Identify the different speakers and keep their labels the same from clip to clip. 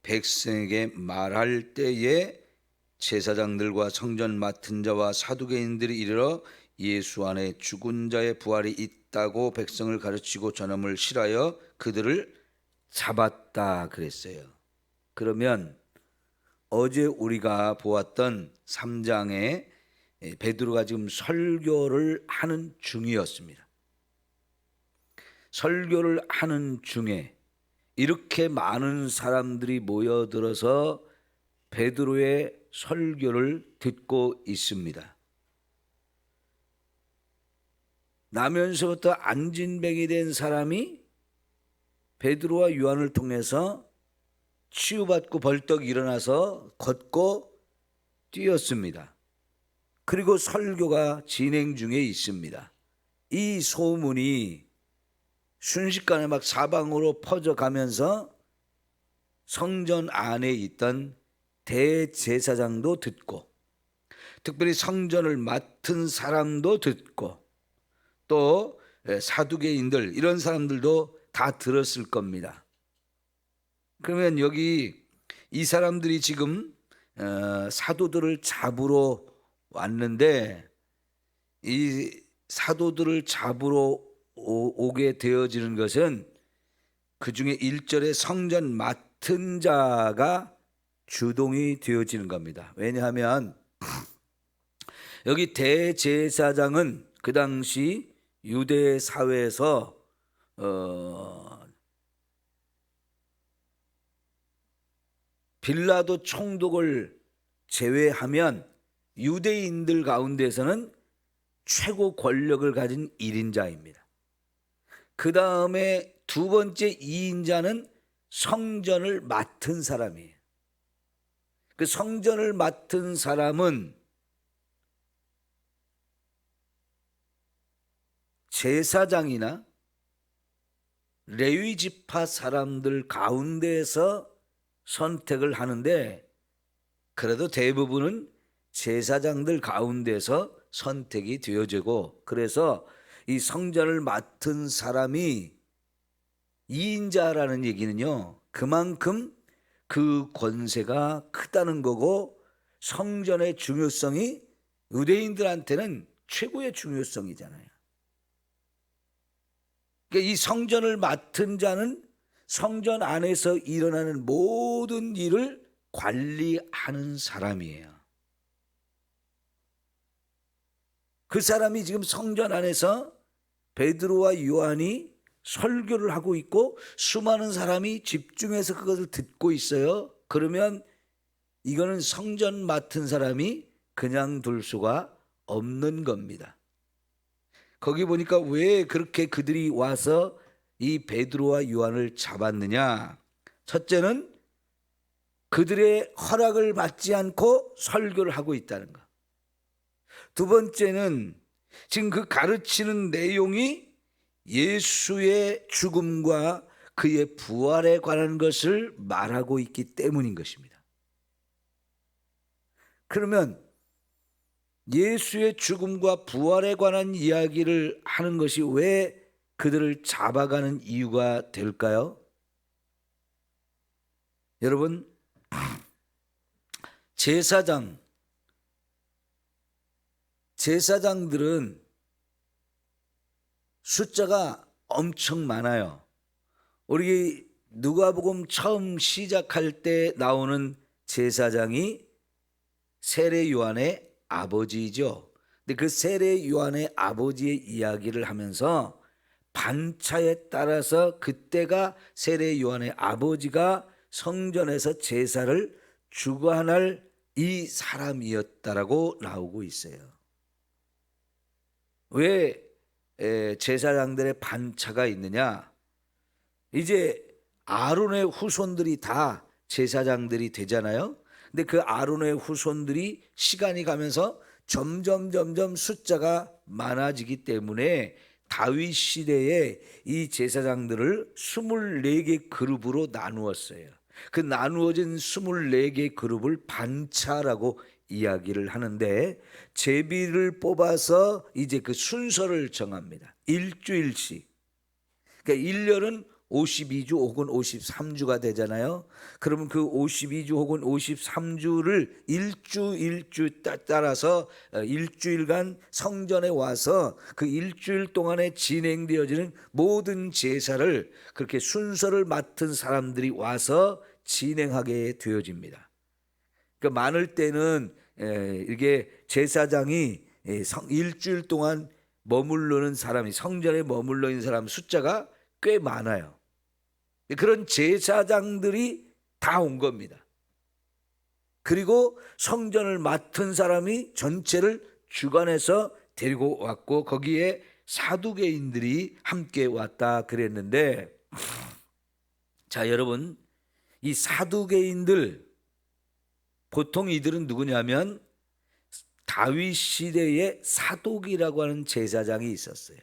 Speaker 1: 백성에게 말할 때에 제사장들과 성전 맡은 자와 사두개인들이 이르러 예수 안에 죽은 자의 부활이 있다고 백성을 가르치고 전함을 실하여 그들을 잡았다 그랬어요. 그러면 어제 우리가 보았던 3장에 베드로가 지금 설교를 하는 중이었습니다. 설교를 하는 중에 이렇게 많은 사람들이 모여들어서 베드로의 설교를 듣고 있습니다. 나면서부터 안진뱅이 된 사람이 베드로와 요한을 통해서 치유받고 벌떡 일어나서 걷고 뛰었습니다. 그리고 설교가 진행 중에 있습니다. 이 소문이 순식간에 막 사방으로 퍼져가면서 성전 안에 있던 대제사장도 듣고, 특별히 성전을 맡은 사람도 듣고, 또 사두개인들 이런 사람들도 다 들었을 겁니다. 그러면 여기 이 사람들이 지금 사도들을 잡으러 왔는데, 이 사도들을 잡으러 오게 되어지는 것은 그 중에 1절에 성전 맡은 자가 주동이 되어지는 겁니다. 왜냐하면 여기 대제사장은 그 당시 유대 사회에서 빌라도 총독을 제외하면 유대인들 가운데서는 최고 권력을 가진 1인자입니다. 그 다음에 두 번째 2인자는 성전을 맡은 사람이에요. 그 성전을 맡은 사람은 제사장이나 레위 지파 사람들 가운데에서 선택을 하는데, 그래도 대부분은 제사장들 가운데서 선택이 되어지고, 그래서 이 성전을 맡은 사람이 2인자라는 얘기는요, 그만큼 그 권세가 크다는 거고, 성전의 중요성이 유대인들한테는 최고의 중요성이잖아요. 그러니까 이 성전을 맡은 자는 성전 안에서 일어나는 모든 일을 관리하는 사람이에요. 그 사람이 지금 성전 안에서 베드로와 요한이 설교를 하고 있고 수많은 사람이 집중해서 그것을 듣고 있어요. 그러면 이거는 성전 맡은 사람이 그냥 둘 수가 없는 겁니다. 거기 보니까 왜 그렇게 그들이 와서 이 베드로와 요한을 잡았느냐? 첫째는 그들의 허락을 받지 않고 설교를 하고 있다는 것. 두 번째는 지금 그 가르치는 내용이 예수의 죽음과 그의 부활에 관한 것을 말하고 있기 때문인 것입니다. 그러면 예수의 죽음과 부활에 관한 이야기를 하는 것이 왜 그들을 잡아가는 이유가 될까요? 여러분, 제사장들은 숫자가 엄청 많아요. 우리 누가복음 처음 시작할 때 나오는 제사장이 세례 요한의 아버지죠. 근데 그 세례 요한의 아버지의 이야기를 하면서 반차에 따라서 그때가 세례 요한의 아버지가 성전에서 제사를 주관할 이 사람이었다라고 나오고 있어요. 왜 제사장들의 반차가 있느냐? 이제 아론의 후손들이 다 제사장들이 되잖아요. 근데 그 아론의 후손들이 시간이 가면서 점점 숫자가 많아지기 때문에 다윗 시대에 이 제사장들을 24개 그룹으로 나누었어요. 그 나누어진 24개 그룹을 반차라고 이야기를 하는데, 제비를 뽑아서 이제 그 순서를 정합니다. 일주일씩. 그러니까 1년은 52주 혹은 53주가 되잖아요. 그러면 그 52주 혹은 53주를 일주 따라서 일주일간 성전에 와서 그 일주일 동안에 진행되어지는 모든 제사를 그렇게 순서를 맡은 사람들이 와서 진행하게 되어집니다. 그러니까 많을 때는 이게 제사장이 일주일 동안 머물러는 사람이, 성전에 머물러 있는 사람 숫자가 꽤 많아요. 그런 제사장들이 다 온 겁니다. 그리고 성전을 맡은 사람이 전체를 주관해서 데리고 왔고, 거기에 사두개인들이 함께 왔다 그랬는데, 자, 여러분, 이 사두개인들, 보통 이들은 누구냐면 다윗 시대에 사독이라고 하는 제사장이 있었어요.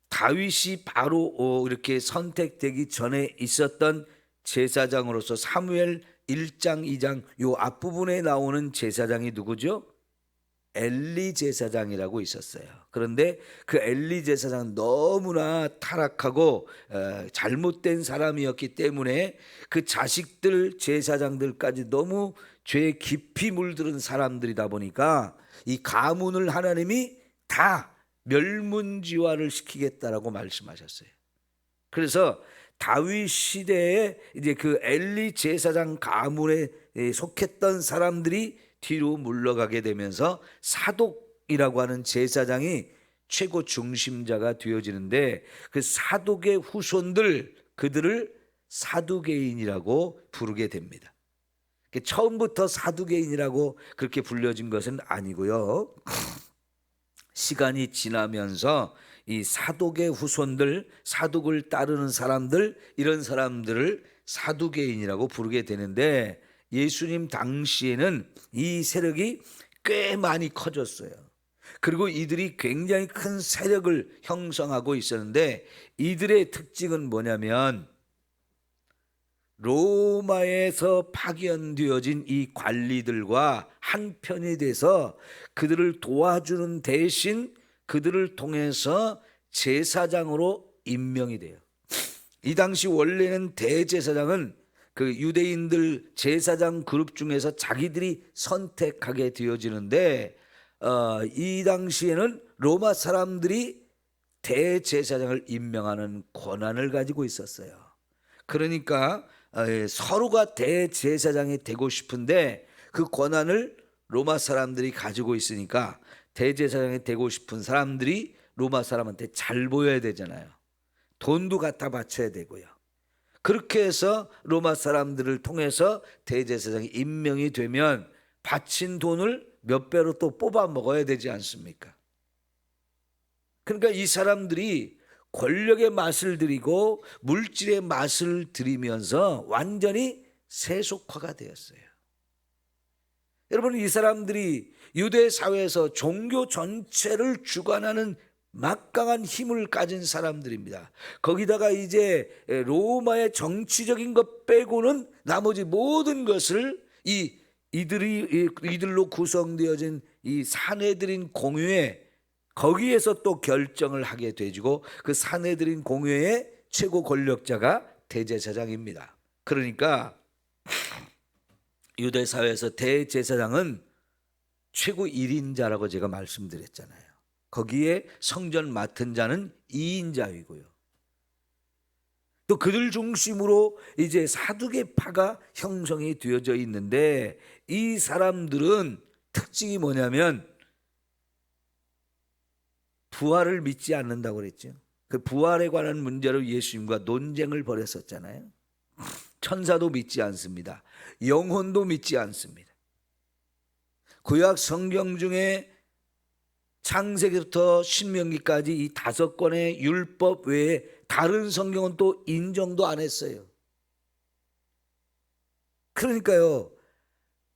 Speaker 1: 다윗이 바로 이렇게 선택되기 전에 있었던 제사장으로서 사무엘 1장 2장 요 앞부분에 나오는 제사장이 누구죠? 엘리 제사장이라고 있었어요. 그런데 그 엘리 제사장은 너무나 타락하고 잘못된 사람이었기 때문에 그 자식들 제사장들까지 너무 죄에 깊이 물들은 사람들이다 보니까 이 가문을 하나님이 다 멸문지화를 시키겠다라고 말씀하셨어요. 그래서 다윗 시대에 이제 그 엘리 제사장 가문에 속했던 사람들이 뒤로 물러가게 되면서 사독이라고 하는 제사장이 최고 중심자가 되어지는데, 그 사독의 후손들, 그들을 사두개인이라고 부르게 됩니다. 처음부터 사두개인이라고 그렇게 불려진 것은 아니고요. 시간이 지나면서 이 사독의 후손들, 사독을 따르는 사람들, 이런 사람들을 사두개인이라고 부르게 되는데, 예수님 당시에는 이 세력이 꽤 많이 커졌어요. 그리고 이들이 굉장히 큰 세력을 형성하고 있었는데, 이들의 특징은 뭐냐면 로마에서 파견되어진 이 관리들과 한편이 돼서 그들을 도와주는 대신 그들을 통해서 제사장으로 임명이 돼요. 이 당시 원래는 대제사장은 그 유대인들 제사장 그룹 중에서 자기들이 선택하게 되어지는데, 이 당시에는 로마 사람들이 대제사장을 임명하는 권한을 가지고 있었어요. 그러니까 서로가 대제사장이 되고 싶은데 그 권한을 로마 사람들이 가지고 있으니까 대제사장이 되고 싶은 사람들이 로마 사람한테 잘 보여야 되잖아요. 돈도 갖다 바쳐야 되고요. 그렇게 해서 로마 사람들을 통해서 대제사장이 임명이 되면 바친 돈을 몇 배로 또 뽑아 먹어야 되지 않습니까? 그러니까 이 사람들이 권력의 맛을 들이고 물질의 맛을 들이면서 완전히 세속화가 되었어요. 여러분, 이 사람들이 유대 사회에서 종교 전체를 주관하는 막강한 힘을 가진 사람들입니다. 거기다가 이제 로마의 정치적인 것 빼고는 나머지 모든 것을 이들로 구성되어진 이 산헤드린 공회에, 거기에서 또 결정을 하게 되지고, 그 산헤드린 공회의 최고 권력자가 대제사장입니다. 그러니까 유대 사회에서 대제사장은 최고 1인자라고 제가 말씀드렸잖아요. 거기에 성전 맡은 자는 2인자이고요. 또 그들 중심으로 이제 사두개파가 형성이 되어져 있는데, 이 사람들은 특징이 뭐냐면 부활을 믿지 않는다고 그랬죠. 그 부활에 관한 문제로 예수님과 논쟁을 벌였었잖아요. 천사도 믿지 않습니다. 영혼도 믿지 않습니다. 구약 성경 중에 창세기부터 신명기까지 이 5권의 율법 외에 다른 성경은 또 인정도 안 했어요. 그러니까요,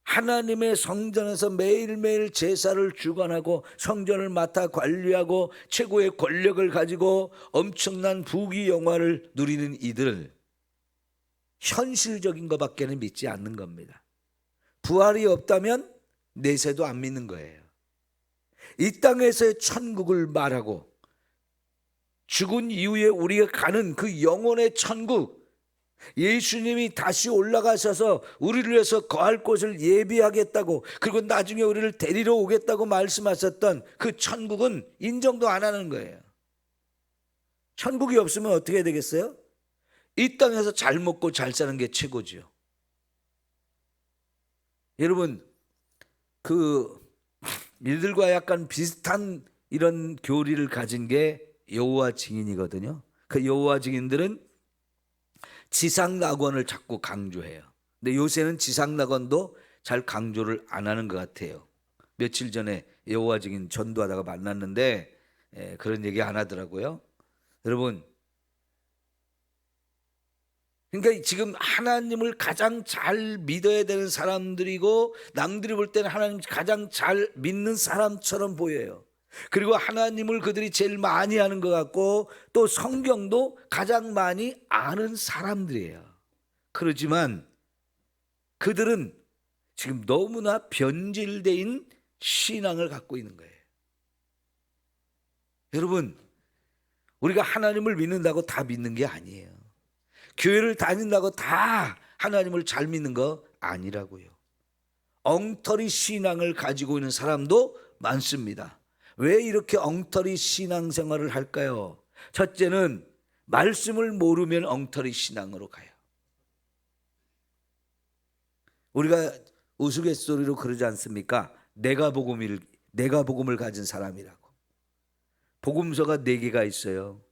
Speaker 1: 하나님의 성전에서 매일매일 제사를 주관하고 성전을 맡아 관리하고 최고의 권력을 가지고 엄청난 부귀영화를 누리는 이들, 현실적인 것밖에는 믿지 않는 겁니다. 부활이 없다면 내세도 안 믿는 거예요. 이 땅에서의 천국을 말하고 죽은 이후에 우리가 가는 그 영혼의 천국, 예수님이 다시 올라가셔서 우리를 위해서 거할 곳을 예비하겠다고, 그리고 나중에 우리를 데리러 오겠다고 말씀하셨던 그 천국은 인정도 안 하는 거예요. 천국이 없으면 어떻게 되겠어요? 이 땅에서 잘 먹고 잘 사는 게 최고죠. 여러분, 이들과 약간 비슷한 이런 교리를 가진 게 여호와 증인이거든요. 그 여호와 증인들은 지상낙원을 자꾸 강조해요. 근데 요새는 지상낙원도 잘 강조를 안 하는 것 같아요. 며칠 전에 여호와 증인 전도하다가 만났는데 그런 얘기 안 하더라고요. 여러분, 그러니까 지금 하나님을 가장 잘 믿어야 되는 사람들이고, 남들이 볼 때는 하나님 가장 잘 믿는 사람처럼 보여요. 그리고 하나님을 그들이 제일 많이 아는 것 같고, 또 성경도 가장 많이 아는 사람들이에요. 그렇지만 그들은 지금 너무나 변질된 신앙을 갖고 있는 거예요. 여러분, 우리가 하나님을 믿는다고 다 믿는 게 아니에요. 교회를 다닌다고 다 하나님을 잘 믿는 거 아니라고요. 엉터리 신앙을 가지고 있는 사람도 많습니다. 왜 이렇게 엉터리 신앙생활을 할까요? 첫째는 말씀을 모르면 엉터리 신앙으로 가요. 우리가 우스갯소리로 그러지 않습니까? 내가 복음을 가진 사람이라고. 복음서가 4개가 있어요.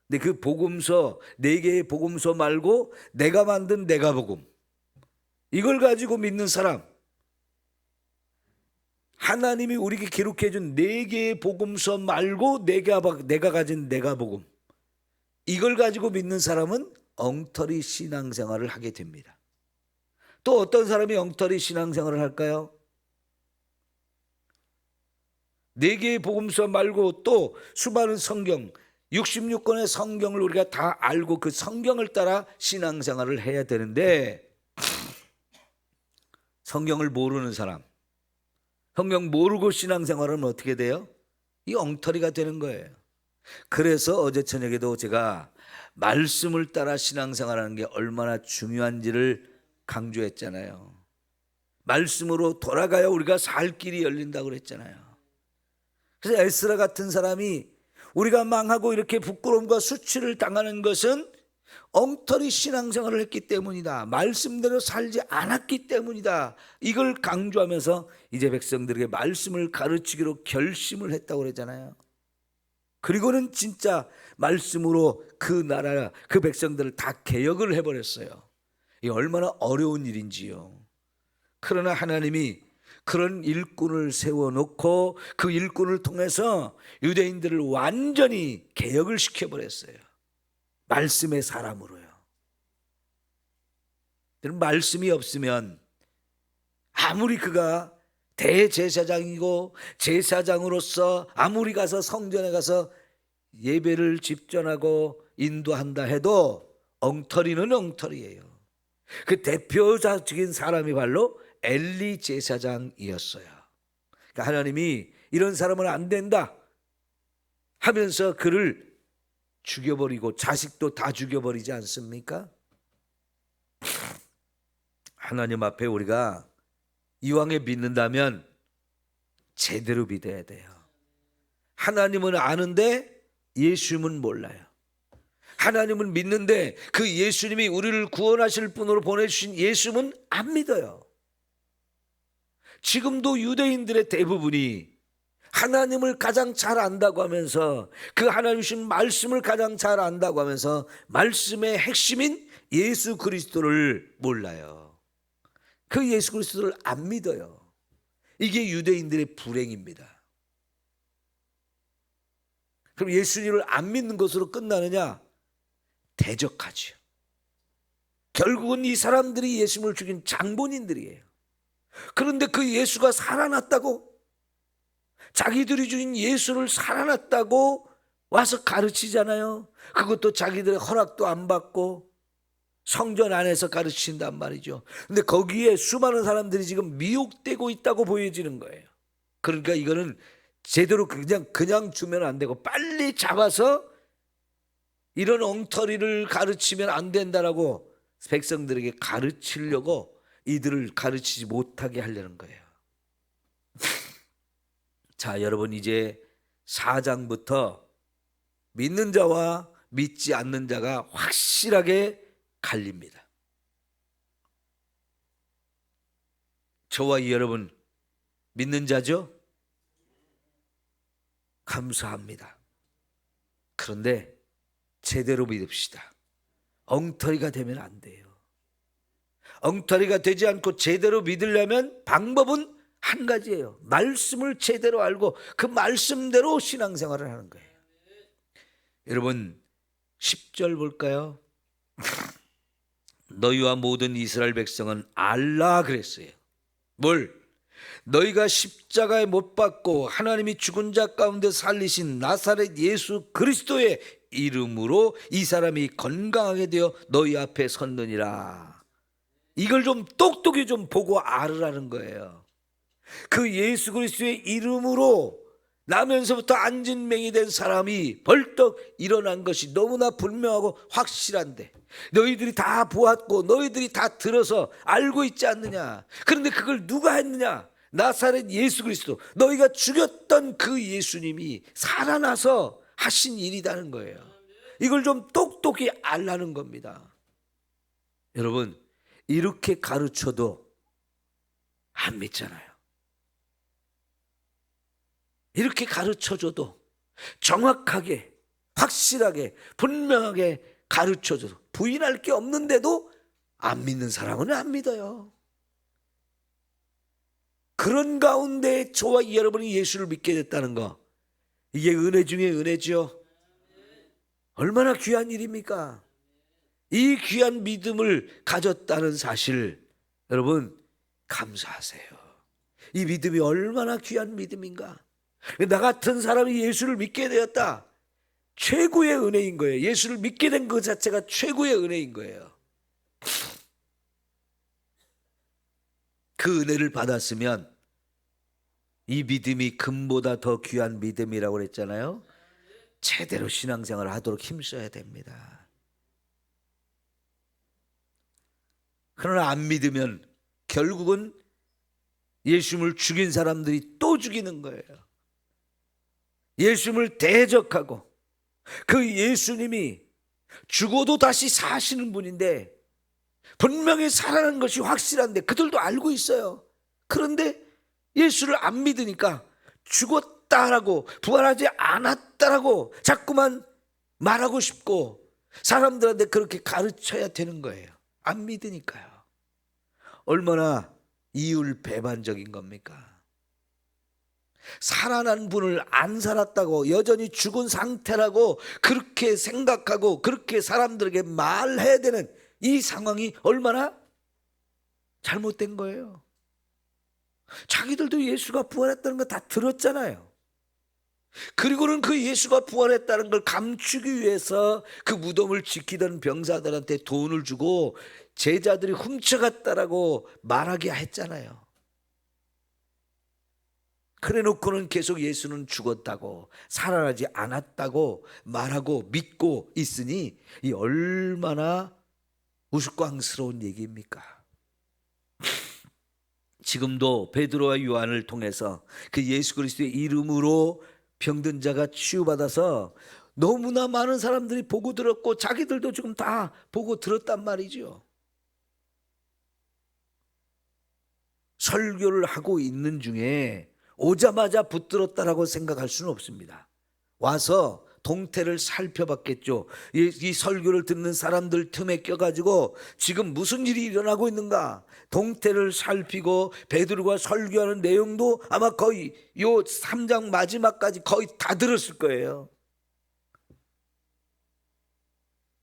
Speaker 1: 근데 그 복음서, 4개의 복음서 말고 내가 만든 내가 복음, 이걸 가지고 믿는 사람, 하나님이 우리에게 기록해 준 4개의 복음서 말고 내가 가진 내가 복음, 이걸 가지고 믿는 사람은 엉터리 신앙생활을 하게 됩니다. 또 어떤 사람이 엉터리 신앙생활을 할까요? 4개의 복음서 말고 또 수많은 성경, 66권의 성경을 우리가 다 알고 그 성경을 따라 신앙생활을 해야 되는데, 성경을 모르는 사람, 성경 모르고 신앙생활은 어떻게 돼요? 이 엉터리가 되는 거예요. 그래서 어제 저녁에도 제가 말씀을 따라 신앙생활하는 게 얼마나 중요한지를 강조했잖아요. 말씀으로 돌아가야 우리가 살 길이 열린다고 그랬잖아요. 그래서 에스라 같은 사람이 우리가 망하고 이렇게 부끄러움과 수치를 당하는 것은 엉터리 신앙생활을 했기 때문이다. 말씀대로 살지 않았기 때문이다. 이걸 강조하면서 이제 백성들에게 말씀을 가르치기로 결심을 했다고 그러잖아요. 그리고는 진짜 말씀으로 그 나라, 그 백성들을 다 개혁을 해버렸어요. 이 얼마나 어려운 일인지요. 그러나 하나님이 그런 일꾼을 세워놓고 그 일꾼을 통해서 유대인들을 완전히 개혁을 시켜버렸어요. 말씀의 사람으로요. 말씀이 없으면 아무리 그가 대제사장이고 제사장으로서 아무리 가서 성전에 가서 예배를 집전하고 인도한다 해도 엉터리는 엉터리예요. 그 대표적인 사람이 바로 엘리 제사장이었어요. 그러니까 하나님이 이런 사람은 안 된다 하면서 그를 죽여버리고 자식도 다 죽여버리지 않습니까? 하나님 앞에 우리가 이왕에 믿는다면 제대로 믿어야 돼요. 하나님은 아는데 예수님은 몰라요. 하나님은 믿는데 그 예수님이 우리를 구원하실 분으로 보내주신 예수님은 안 믿어요. 지금도 유대인들의 대부분이 하나님을 가장 잘 안다고 하면서, 그 하나님 주신 말씀을 가장 잘 안다고 하면서 말씀의 핵심인 예수 그리스도를 몰라요. 그 예수 그리스도를 안 믿어요. 이게 유대인들의 불행입니다. 그럼 예수님을 안 믿는 것으로 끝나느냐? 대적하죠. 결국은 이 사람들이 예수님을 죽인 장본인들이에요. 그런데 그 예수가 살아났다고, 자기들이 주인 예수를 살아났다고 와서 가르치잖아요. 그것도 자기들의 허락도 안 받고 성전 안에서 가르친단 말이죠. 근데 거기에 수많은 사람들이 지금 미혹되고 있다고 보여지는 거예요. 그러니까 이거는 제대로 그냥 주면 안 되고 빨리 잡아서 이런 엉터리를 가르치면 안 된다라고 백성들에게 가르치려고 이들을 가르치지 못하게 하려는 거예요. 자, 여러분 이제 4장부터 믿는 자와 믿지 않는 자가 확실하게 갈립니다. 저와 여러분 믿는 자죠? 감사합니다. 그런데 제대로 믿읍시다. 엉터리가 되면 안 돼요. 엉터리가 되지 않고 제대로 믿으려면 방법은 한 가지예요. 말씀을 제대로 알고 그 말씀대로 신앙생활을 하는 거예요. 여러분 10절 볼까요? 너희와 모든 이스라엘 백성은 알라 그랬어요. 뭘? 너희가 십자가에 못 박고 하나님이 죽은 자 가운데 살리신 나사렛 예수 그리스도의 이름으로 이 사람이 건강하게 되어 너희 앞에 섰느니라. 이걸 좀 똑똑히 좀 보고 알으라는 거예요. 그 예수 그리스도의 이름으로 나면서부터 안진뱅이 된 사람이 벌떡 일어난 것이 너무나 분명하고 확실한데 너희들이 다 보았고 너희들이 다 들어서 알고 있지 않느냐. 그런데 그걸 누가 했느냐? 나사렛 예수 그리스도, 너희가 죽였던 그 예수님이 살아나서 하신 일이라는 거예요. 이걸 좀 똑똑히 알라는 겁니다. 여러분 이렇게 가르쳐도 안 믿잖아요. 이렇게 가르쳐줘도 정확하게 확실하게 분명하게 가르쳐줘도 부인할 게 없는데도 안 믿는 사람은 안 믿어요. 그런 가운데 저와 여러분이 예수를 믿게 됐다는 거, 이게 은혜 중에 은혜죠. 얼마나 귀한 일입니까? 이 귀한 믿음을 가졌다는 사실 여러분 감사하세요. 이 믿음이 얼마나 귀한 믿음인가. 나 같은 사람이 예수를 믿게 되었다. 최고의 은혜인 거예요. 예수를 믿게 된 것 자체가 최고의 은혜인 거예요. 그 은혜를 받았으면 이 믿음이 금보다 더 귀한 믿음이라고 그랬잖아요. 제대로 신앙생활을 하도록 힘써야 됩니다. 그러나 안 믿으면 결국은 예수님을 죽인 사람들이 또 죽이는 거예요. 예수님을 대적하고 그 예수님이 죽어도 다시 사시는 분인데 분명히 살아난 것이 확실한데 그들도 알고 있어요. 그런데 예수를 안 믿으니까 죽었다라고 부활하지 않았다라고 자꾸만 말하고 싶고 사람들한테 그렇게 가르쳐야 되는 거예요. 안 믿으니까요. 얼마나 이율배반적인 겁니까? 살아난 분을 안 살았다고 여전히 죽은 상태라고 그렇게 생각하고 그렇게 사람들에게 말해야 되는 이 상황이 얼마나 잘못된 거예요. 자기들도 예수가 부활했다는 거 다 들었잖아요. 그리고는 그 예수가 부활했다는 걸 감추기 위해서 그 무덤을 지키던 병사들한테 돈을 주고 제자들이 훔쳐갔다라고 말하게 했잖아요. 그래 놓고는 계속 예수는 죽었다고 살아나지 않았다고 말하고 믿고 있으니 이 얼마나 우스꽝스러운 얘기입니까? 지금도 베드로와 요한을 통해서 그 예수 그리스도의 이름으로 병든 자가 치유받아서 너무나 많은 사람들이 보고 들었고 자기들도 지금 다 보고 들었단 말이죠. 설교를 하고 있는 중에 오자마자 붙들었다라고 생각할 수는 없습니다. 와서 동태를 살펴봤겠죠. 이 설교를 듣는 사람들 틈에 껴가지고 지금 무슨 일이 일어나고 있는가 동태를 살피고 베드로가 설교하는 내용도 아마 거의 요 3장 마지막까지 거의 다 들었을 거예요.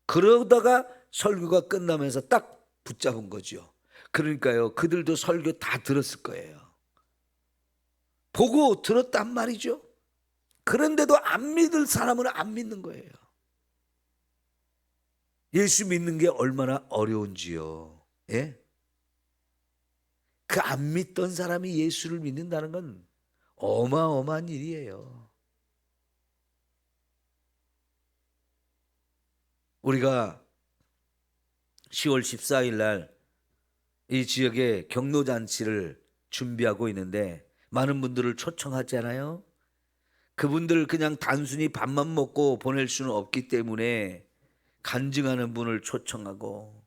Speaker 1: 그러다가 설교가 끝나면서 딱 붙잡은 거죠. 그러니까요, 그들도 설교 다 들었을 거예요. 보고 들었단 말이죠. 그런데도 안 믿을 사람은 안 믿는 거예요. 예수 믿는 게 얼마나 어려운지요. 예? 그 안 믿던 사람이 예수를 믿는다는 건 어마어마한 일이에요. 우리가 10월 14일 날 이 지역에 경로잔치를 준비하고 있는데 많은 분들을 초청하잖아요. 그분들 그냥 단순히 밥만 먹고 보낼 수는 없기 때문에 간증하는 분을 초청하고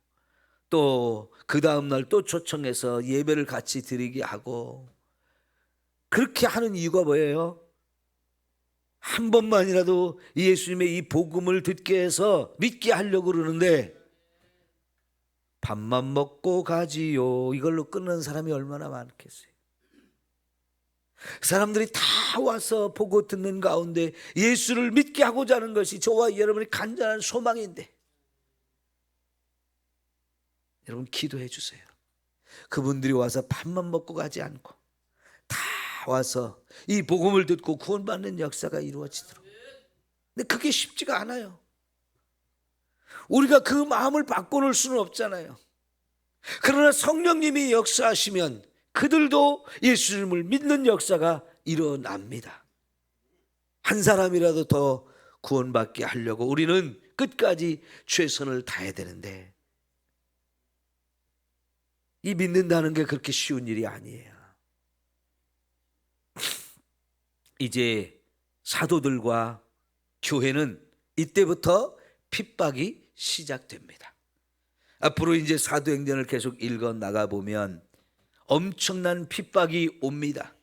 Speaker 1: 또 그 다음날 또 초청해서 예배를 같이 드리게 하고, 그렇게 하는 이유가 뭐예요? 한 번만이라도 예수님의 이 복음을 듣게 해서 믿게 하려고 그러는데 밥만 먹고 가지요 이걸로 끊는 사람이 얼마나 많겠어요. 사람들이 다 와서 보고 듣는 가운데 예수를 믿게 하고자 하는 것이 저와 여러분의 간절한 소망인데, 여러분 기도해 주세요. 그분들이 와서 밥만 먹고 가지 않고 다 와서 이 복음을 듣고 구원받는 역사가 이루어지도록. 근데 그게 쉽지가 않아요. 우리가 그 마음을 바꿔놓을 수는 없잖아요. 그러나 성령님이 역사하시면 그들도 예수님을 믿는 역사가 일어납니다. 한 사람이라도 더 구원받게 하려고 우리는 끝까지 최선을 다해야 되는데, 이 믿는다는 게 그렇게 쉬운 일이 아니에요. 이제 사도들과 교회는 이때부터 핍박이 시작됩니다. 앞으로 이제 사도행전을 계속 읽어 나가 보면 엄청난 핍박이 옵니다.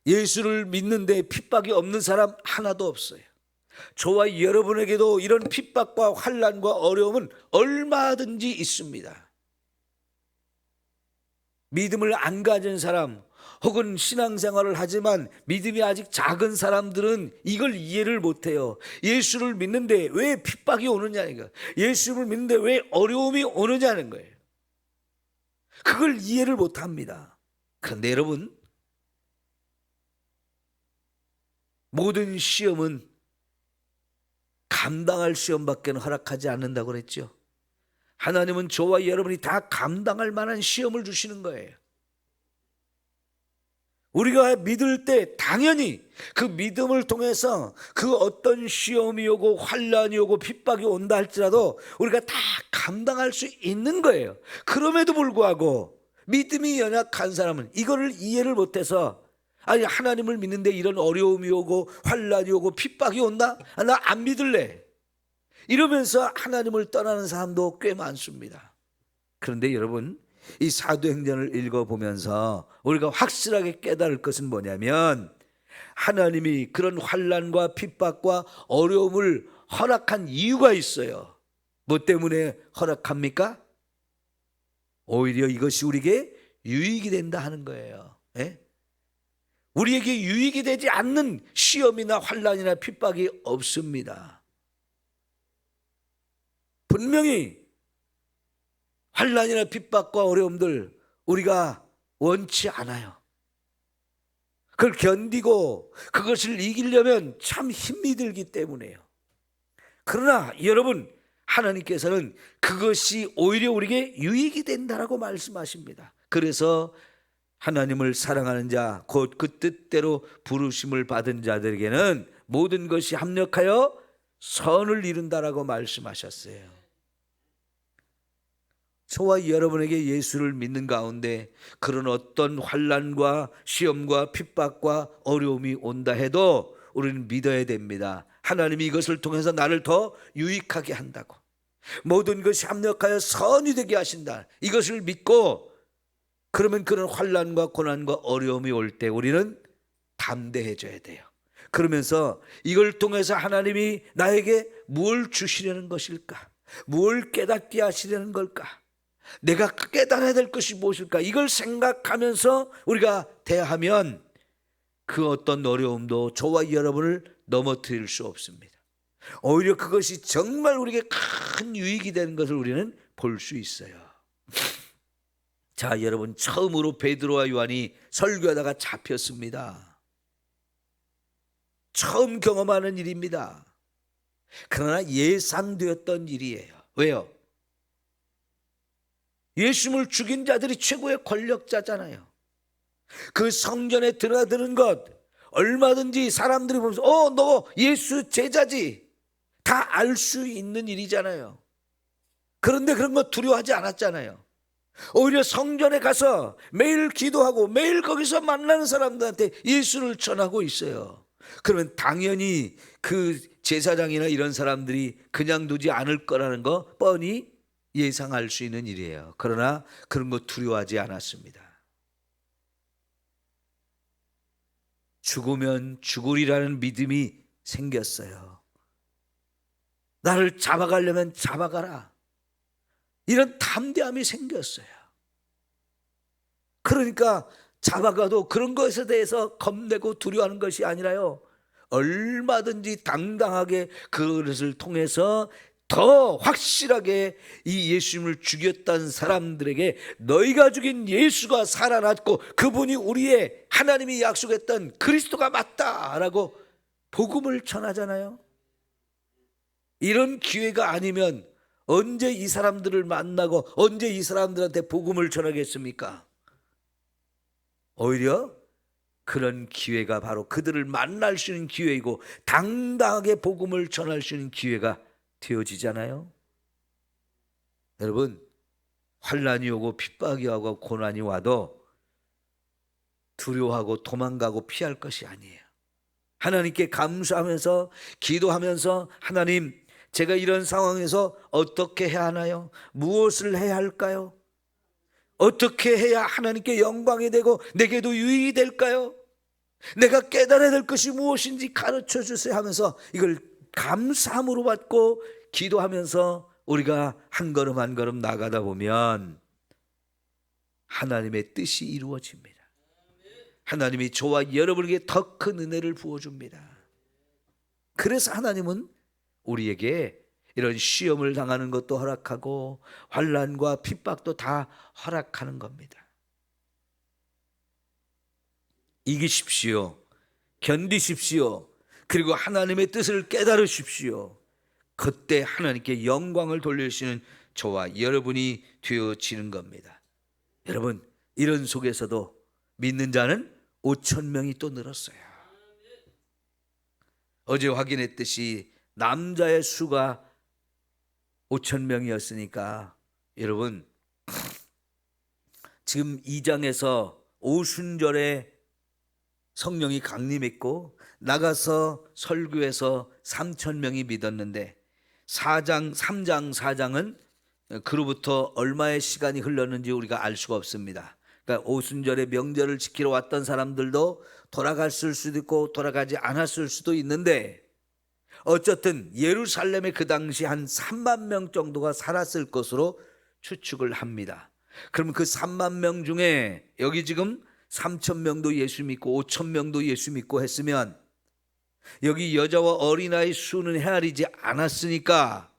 Speaker 1: 예수를 믿는데 핍박이 없는 사람 하나도 없어요. 저와 여러분에게도 이런 핍박과 환난과 어려움은 얼마든지 있습니다. 믿음을 안 가진 사람 혹은 신앙생활을 하지만 믿음이 아직 작은 사람들은 이걸 이해를 못해요. 예수를 믿는데 왜 핍박이 오느냐는 거예요. 예수를 믿는데 왜 어려움이 오느냐는 거예요. 그걸 이해를 못합니다. 그런데 여러분, 모든 시험은 감당할 시험밖에 허락하지 않는다고 그랬죠. 하나님은 저와 여러분이 다 감당할 만한 시험을 주시는 거예요. 우리가 믿을 때 당연히 그 믿음을 통해서 그 어떤 시험이 오고 환난이 오고 핍박이 온다 할지라도 우리가 다 감당할 수 있는 거예요. 그럼에도 불구하고 믿음이 연약한 사람은 이거를 이해를 못해서, 아니 하나님을 믿는데 이런 어려움이 오고 환난이 오고 핍박이 온다? 나 안 믿을래. 이러면서 하나님을 떠나는 사람도 꽤 많습니다. 그런데 여러분, 이 사도행전을 읽어보면서 우리가 확실하게 깨달을 것은 뭐냐면, 하나님이 그런 환난과 핍박과 어려움을 허락한 이유가 있어요. 뭐 때문에 허락합니까? 오히려 이것이 우리에게 유익이 된다 하는 거예요. 예? 우리에게 유익이 되지 않는 시험이나 환난이나 핍박이 없습니다. 분명히 환난이나 핍박과 어려움들 우리가 원치 않아요. 그걸 견디고 그것을 이기려면 참 힘이 들기 때문에요. 그러나 여러분, 하나님께서는 그것이 오히려 우리에게 유익이 된다라고 말씀하십니다. 그래서 하나님을 사랑하는 자, 곧 그 뜻대로 부르심을 받은 자들에게는 모든 것이 합력하여 선을 이룬다라고 말씀하셨어요. 저와 여러분에게 예수를 믿는 가운데 그런 어떤 환난과 시험과 핍박과 어려움이 온다 해도 우리는 믿어야 됩니다. 하나님이 이것을 통해서 나를 더 유익하게 한다고, 모든 것이 합력하여 선이 되게 하신다, 이것을 믿고, 그러면 그런 환난과 고난과 어려움이 올 때 우리는 담대해져야 돼요. 그러면서 이걸 통해서 하나님이 나에게 뭘 주시려는 것일까? 뭘 깨닫게 하시려는 걸까? 내가 깨달아야 될 것이 무엇일까? 이걸 생각하면서 우리가 대하면 그 어떤 어려움도 저와 여러분을 넘어뜨릴 수 없습니다. 오히려 그것이 정말 우리에게 큰 유익이 되는 것을 우리는 볼 수 있어요. 자, 여러분, 처음으로 베드로와 요한이 설교하다가 잡혔습니다. 처음 경험하는 일입니다. 그러나 예상되었던 일이에요. 왜요? 예수님을 죽인 자들이 최고의 권력자잖아요. 그 성전에 드나드는 것 얼마든지 사람들이 보면서 너 예수 제자지, 다 알 수 있는 일이잖아요. 그런데 그런 거 두려워하지 않았잖아요. 오히려 성전에 가서 매일 기도하고 매일 거기서 만나는 사람들한테 예수를 전하고 있어요. 그러면 당연히 그 제사장이나 이런 사람들이 그냥 두지 않을 거라는 거 뻔히 예상할 수 있는 일이에요. 그러나 그런 거 두려워하지 않았습니다. 죽으면 죽으리라는 믿음이 생겼어요. 나를 잡아가려면 잡아가라, 이런 담대함이 생겼어요. 그러니까 잡아가도 그런 것에 대해서 겁내고 두려워하는 것이 아니라요, 얼마든지 당당하게 그것을 통해서 더 확실하게 이 예수님을 죽였던 사람들에게 너희가 죽인 예수가 살아났고 그분이 우리의 하나님이 약속했던 그리스도가 맞다라고 복음을 전하잖아요. 이런 기회가 아니면 언제 이 사람들을 만나고 언제 이 사람들한테 복음을 전하겠습니까? 오히려 그런 기회가 바로 그들을 만날 수 있는 기회이고 당당하게 복음을 전할 수 있는 기회가 되어지잖아요. 여러분, 환난이 오고 핍박이 오고 고난이 와도 두려워하고 도망가고 피할 것이 아니에요. 하나님께 감사하면서 기도하면서, 하나님, 제가 이런 상황에서 어떻게 해야 하나요? 무엇을 해야 할까요? 어떻게 해야 하나님께 영광이 되고 내게도 유익이 될까요? 내가 깨달아야 될 것이 무엇인지 가르쳐 주세요 하면서 이걸 감사함으로 받고 기도하면서 우리가 한 걸음 한 걸음 나가다 보면 하나님의 뜻이 이루어집니다. 하나님이 저와 여러분에게 더 큰 은혜를 부어줍니다. 그래서 하나님은 우리에게 이런 시험을 당하는 것도 허락하고 환난과 핍박도 다 허락하는 겁니다. 이기십시오. 견디십시오. 그리고 하나님의 뜻을 깨달으십시오. 그때 하나님께 영광을 돌리시는 저와 여러분이 되어지는 겁니다. 여러분, 이런 속에서도 믿는 자는 5,000명이 또 늘었어요. 어제 확인했듯이 남자의 수가 5,000명이었으니까 여러분, 지금 2장에서 오순절에 성령이 강림했고 나가서 설교해서 3,000명이 믿었는데 3장 4장은 그로부터 얼마의 시간이 흘렀는지 우리가 알 수가 없습니다. 그러니까 오순절에 명절을 지키러 왔던 사람들도 돌아갔을 수도 있고 돌아가지 않았을 수도 있는데 어쨌든 예루살렘에 그 당시 한 3만 명 정도가 살았을 것으로 추측을 합니다. 그럼 그 3만 명 중에 여기 지금 3,000명도 예수 믿고 5,000명도 예수 믿고 했으면 여기 여자와 어린아이 수는 헤아리지 않았으니까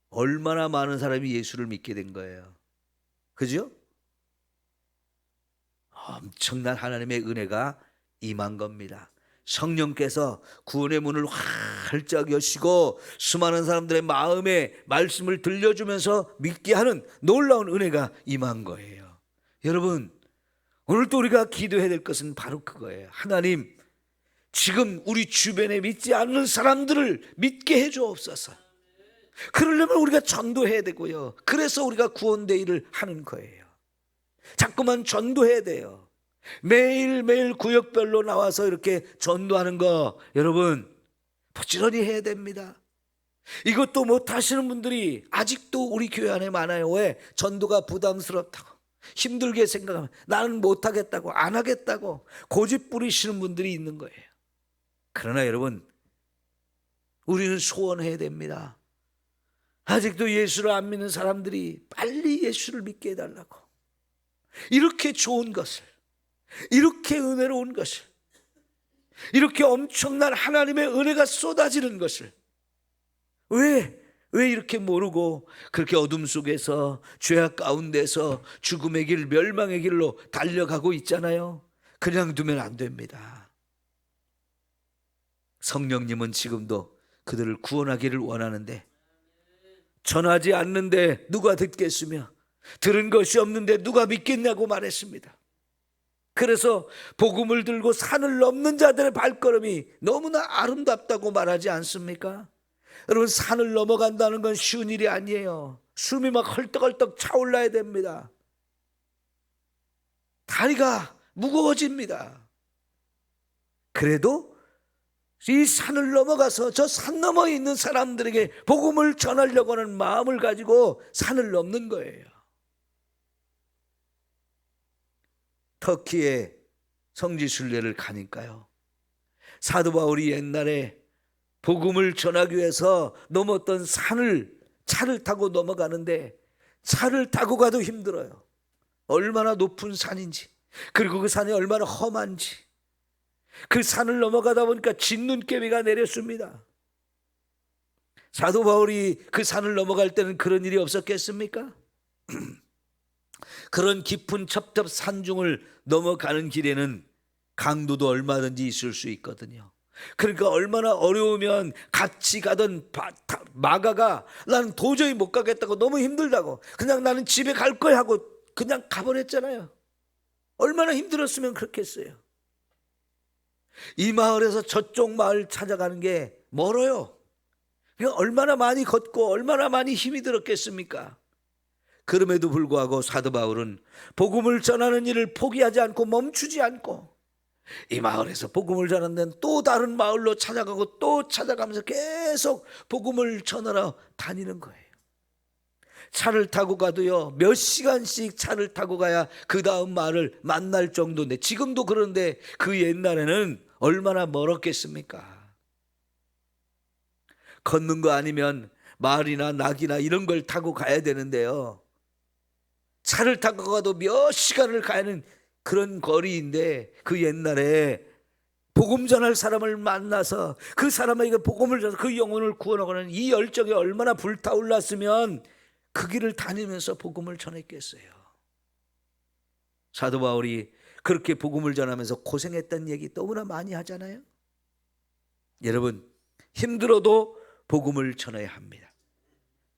Speaker 1: 얼마나 많은 사람이 예수를 믿게 된 거예요. 그죠? 엄청난 하나님의 은혜가 임한 겁니다. 성령께서 구원의 문을 활짝 여시고 수많은 사람들의 마음에 말씀을 들려주면서 믿게 하는 놀라운 은혜가 임한 거예요. 여러분, 오늘 또 우리가 기도해야 될 것은 바로 그거예요. 하나님, 지금 우리 주변에 믿지 않는 사람들을 믿게 해주옵소서. 그러려면 우리가 전도해야 되고요. 그래서 우리가 구원대회를 하는 거예요. 자꾸만 전도해야 돼요. 매일매일 구역별로 나와서 이렇게 전도하는 거 여러분 부지런히 해야 됩니다. 이것도 못하시는 분들이 아직도 우리 교회 안에 많아요. 왜? 전도가 부담스럽다고, 힘들게 생각하면 나는 못하겠다고, 안 하겠다고 고집 부리시는 분들이 있는 거예요. 그러나 여러분, 우리는 소원해야 됩니다. 아직도 예수를 안 믿는 사람들이 빨리 예수를 믿게 해달라고. 이렇게 좋은 것을, 이렇게 은혜로운 것을, 이렇게 엄청난 하나님의 은혜가 쏟아지는 것을 왜 이렇게 모르고 그렇게 어둠 속에서 죄악 가운데서 죽음의 길, 멸망의 길로 달려가고 있잖아요. 그냥 두면 안 됩니다. 성령님은 지금도 그들을 구원하기를 원하는데 전하지 않는데 누가 듣겠으며 들은 것이 없는데 누가 믿겠냐고 말했습니다. 그래서 복음을 들고 산을 넘는 자들의 발걸음이 너무나 아름답다고 말하지 않습니까? 여러분, 산을 넘어간다는 건 쉬운 일이 아니에요. 숨이 막 헐떡헐떡 차올라야 됩니다. 다리가 무거워집니다. 그래도 이 산을 넘어가서 저 산 너머에 있는 사람들에게 복음을 전하려고 하는 마음을 가지고 산을 넘는 거예요. 터키에 성지순례를 가니까요, 사도 바울이 옛날에 복음을 전하기 위해서 넘었던 산을 차를 타고 넘어가는데, 차를 타고 가도 힘들어요. 얼마나 높은 산인지, 그리고 그 산이 얼마나 험한지. 그 산을 넘어가다 보니까 진눈깨비가 내렸습니다. 사도 바울이 그 산을 넘어갈 때는 그런 일이 없었겠습니까? 그런 깊은 첩첩 산중을 넘어가는 길에는 강도도 얼마든지 있을 수 있거든요. 그러니까 얼마나 어려우면 같이 가던 마가가 나는 도저히 못 가겠다고, 너무 힘들다고, 그냥 나는 집에 갈 거야 하고 그냥 가버렸잖아요. 얼마나 힘들었으면 그렇겠어요. 이 마을에서 저쪽 마을 찾아가는 게 멀어요. 얼마나 많이 걷고 얼마나 많이 힘이 들었겠습니까? 그럼에도 불구하고 사도 바울은 복음을 전하는 일을 포기하지 않고 멈추지 않고 이 마을에서 복음을 전하는 또 다른 마을로 찾아가고 또 찾아가면서 계속 복음을 전하러 다니는 거예요. 차를 타고 가도요, 몇 시간씩 차를 타고 가야 그 다음 마을을 만날 정도인데, 지금도 그런데 그 옛날에는 얼마나 멀었겠습니까? 걷는 거 아니면 말이나 낙이나 이런 걸 타고 가야 되는데요, 차를 타고 가도 몇 시간을 가야 하는 그런 거리인데, 그 옛날에 복음 전할 사람을 만나서 그 사람에게 복음을 전해서 그 영혼을 구원하고는 이 열정이 얼마나 불타올랐으면 그 길을 다니면서 복음을 전했겠어요. 사도 바울이 그렇게 복음을 전하면서 고생했던 얘기 너무나 많이 하잖아요. 여러분, 힘들어도 복음을 전해야 합니다.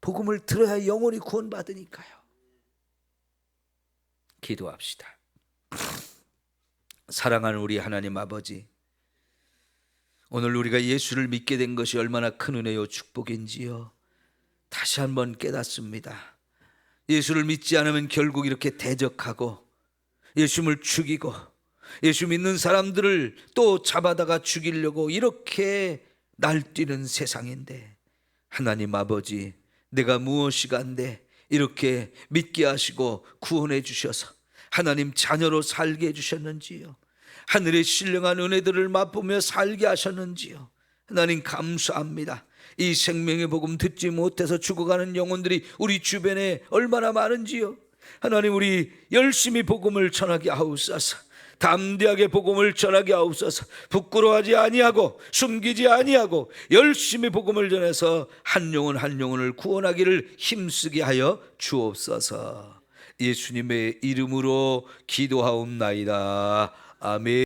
Speaker 1: 복음을 들어야 영혼이 구원받으니까요. 기도합시다. 사랑하는 우리 하나님 아버지, 오늘 우리가 예수를 믿게 된 것이 얼마나 큰 은혜요 축복인지요 다시 한번 깨닫습니다. 예수를 믿지 않으면 결국 이렇게 대적하고 예수를 죽이고 예수 믿는 사람들을 또 잡아다가 죽이려고 이렇게 날뛰는 세상인데, 하나님 아버지, 내가 무엇이 간데 이렇게 믿게 하시고 구원해 주셔서 하나님 자녀로 살게 해주셨는지요, 하늘의 신령한 은혜들을 맛보며 살게 하셨는지요, 하나님 감사합니다. 이 생명의 복음 듣지 못해서 죽어가는 영혼들이 우리 주변에 얼마나 많은지요. 하나님, 우리 열심히 복음을 전하게 하옵소서. 담대하게 복음을 전하게 하옵소서. 부끄러워하지 아니하고 숨기지 아니하고 열심히 복음을 전해서 한 영혼 한 영혼을 구원하기를 힘쓰게 하여 주옵소서. 예수님의 이름으로 기도하옵나이다. 아멘.